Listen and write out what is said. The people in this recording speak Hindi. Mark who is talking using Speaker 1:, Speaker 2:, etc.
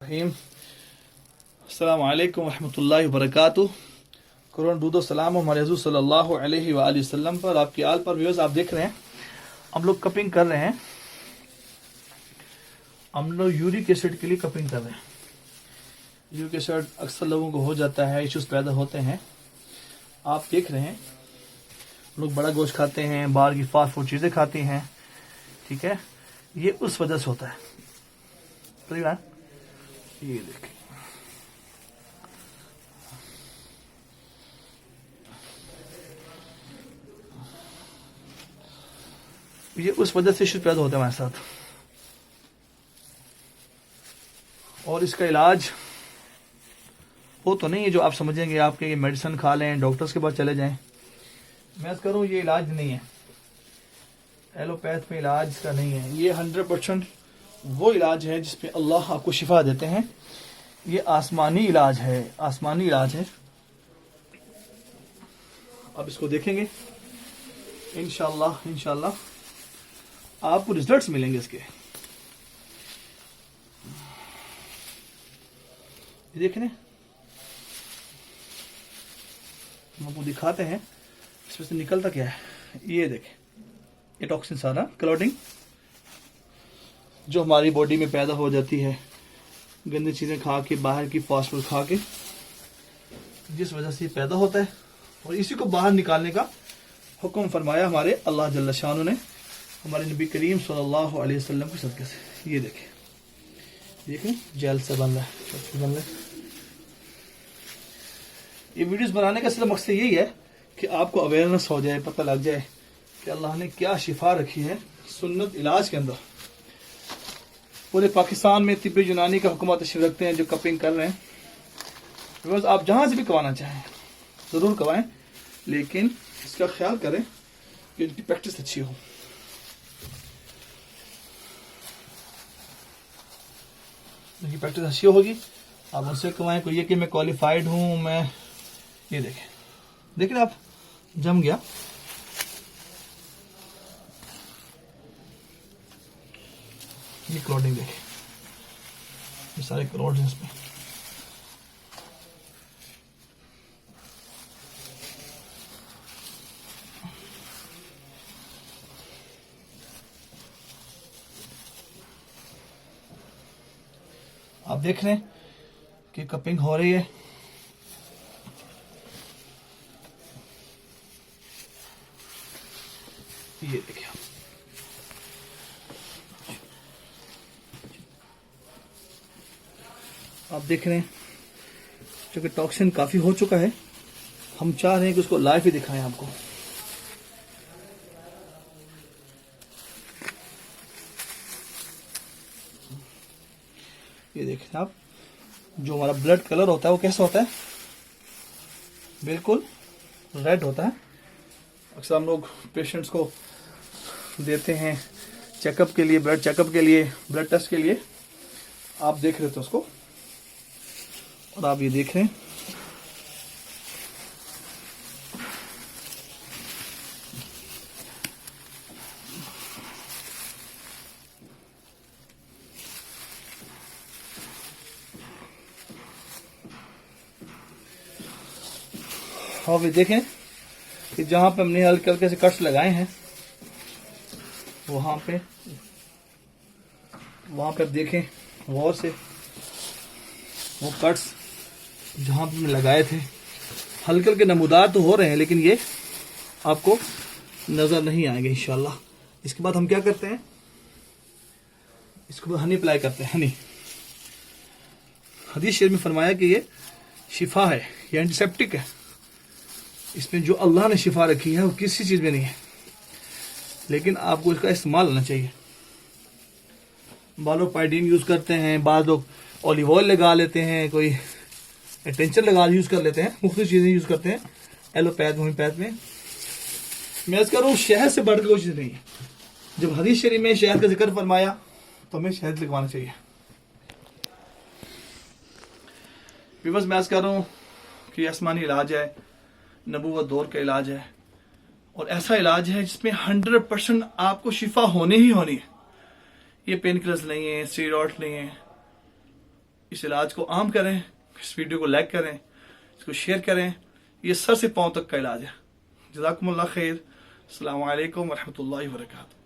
Speaker 1: अस्सलामु अलैकुम रहमतुल्लाहि व बरकातुहू। कुरान दूदो सलाम हमारे हज़ूर सल्लल्लाहु अलैहि वसल्लम पर, आपकी आल पर। व्यूअर्स, आप देख रहे हैं हम लोग कपिंग कर रहे हैं। हम लोग यूरिक एसिड के लिए कपिंग कर रहे हैं। यूरिक एसिड अक्सर लोगों को हो जाता है, इश्यूज पैदा होते हैं। आप देख रहे हैं लोग बड़ा गोश्त खाते हैं, बाहर की फास्ट फूड चीज़ें खाते हैं, ठीक है। ये उस वजह से होता है। सही बात। ये देखिए, ये उस वजह से इश्यूज पैदा होते हैं हमारे साथ। और इसका इलाज वो तो नहीं है जो आप समझेंगे आपके ये मेडिसिन खा लें, डॉक्टर्स के पास चले जाएं। मैं करूं, ये इलाज नहीं है। एलोपैथ में इलाज इसका नहीं है। ये 100% वो इलाज है जिसपे अल्लाह आपको शिफा देते हैं। ये आसमानी इलाज है, आसमानी इलाज है। अब इसको देखेंगे इंशाअल्लाह, इंशाअल्लाह आपको रिजल्ट्स मिलेंगे इसके। देख रहे हैं, हम आपको दिखाते हैं इसमें से निकलता क्या है। ये देखें, ये टॉक्सिन सारा क्लॉटिंग जो हमारी बॉडी में पैदा हो जाती है गंदी चीज़ें खा के, बाहर की फास्ट फूड खा के, जिस वजह से पैदा होता है। और इसी को बाहर निकालने का हुक्म फरमाया हमारे अल्लाह जल्ल शान ने, हमारे नबी करीम सल्लल्लाहु अलैहि वसल्लम के सदक़े से। ये देखें, देखें जेल से बन रहा है, बन रहा है। ये वीडियोस बनाने का सिर्फ मकसद यही है कि आपको अवेयरनेस हो जाए, पता लग जाए कि अल्लाह ने क्या शिफा रखी है सुन्नत इलाज के अंदर। पूरे पाकिस्तान में तिब्बी यूनानी का हुकूमत तशरीफ रखते हैं जो कपिंग कर रहे हैं। बस आप जहां से भी करवाना चाहें जरूर करवाएं, लेकिन इसका ख्याल करें कि इनकी प्रैक्टिस अच्छी हो। इनकी प्रैक्टिस अच्छी होगी, आप उनसे करवाएं। कोई ये कि मैं क्वालिफाइड हूं, मैं ये देखें, देखिए आप जम गया। ये क्लॉटिंग देखें, ये सारे क्लॉट्स हैं इसमें। आप देख रहे हैं कि कपिंग हो रही है। ये देखिए, आप देख रहे हैं क्योंकि टॉक्सिन काफी हो चुका है। हम चाह रहे हैं कि उसको लाइव ही दिखाएं आपको। ये देखें आप, जो हमारा ब्लड कलर होता है वो कैसा होता है, बिल्कुल रेड होता है। अक्सर हम लोग पेशेंट्स को देते हैं चेकअप के लिए, ब्लड चेकअप के लिए, ब्लड टेस्ट के लिए। आप देख रहे थे उसको, और आप ये देख रहे हैं आप ये देखें कि जहां पे हमने हल्के हल्के से कट्स लगाए हैं वहां पे आप देखें गौर से, वो कट्स जहां पे हमने लगाए थे हल्के हल्के नमूदार तो हो रहे हैं, लेकिन ये आपको नजर नहीं आएंगे इंशाल्लाह। इसके बाद हम क्या करते हैं, इसको हनी अप्लाई करते हैं। हनी, हदीस शरीफ में फरमाया कि ये शिफा है, ये एंटीसेप्टिक है। इसमें जो अल्लाह ने शिफा रखी है वो किसी चीज में नहीं है, लेकिन आपको इसका इस्तेमाल होना चाहिए। बालों पाइडीन यूज करते हैं, बाद लोग ऑलिव ऑयल लगा लेते हैं, कोई टेंशन लगा यूज कर लेते हैं, मुख्तलिफ चीजें यूज करते हैं एलोपैथ होम्योपैथ में। मैं कह रहा हूँ शहद से बढ़ के कोई चीज नहीं है। जब हदीस शरीफ में शहद का जिक्र फरमाया तो हमें शहद लगवाना चाहिए। बस मैं कह रहा हूँ कि आसमानी इलाज है, नबूवत दौर का इलाज है, और ऐसा इलाज है जिसमें 100% आपको शिफा होनी ही होनी है। ये पेन किलर्स नहीं है, स्टेरॉइड नहीं है, इस इलाज को आम करें, इस वीडियो को लाइक करें, इसको शेयर करें। ये सर से पाँव तक का इलाज है। जज़ाकुमुल्लाह खैर। अस्सलामु अलैकुम वरहमतुल्लाहि वबरकातुहू।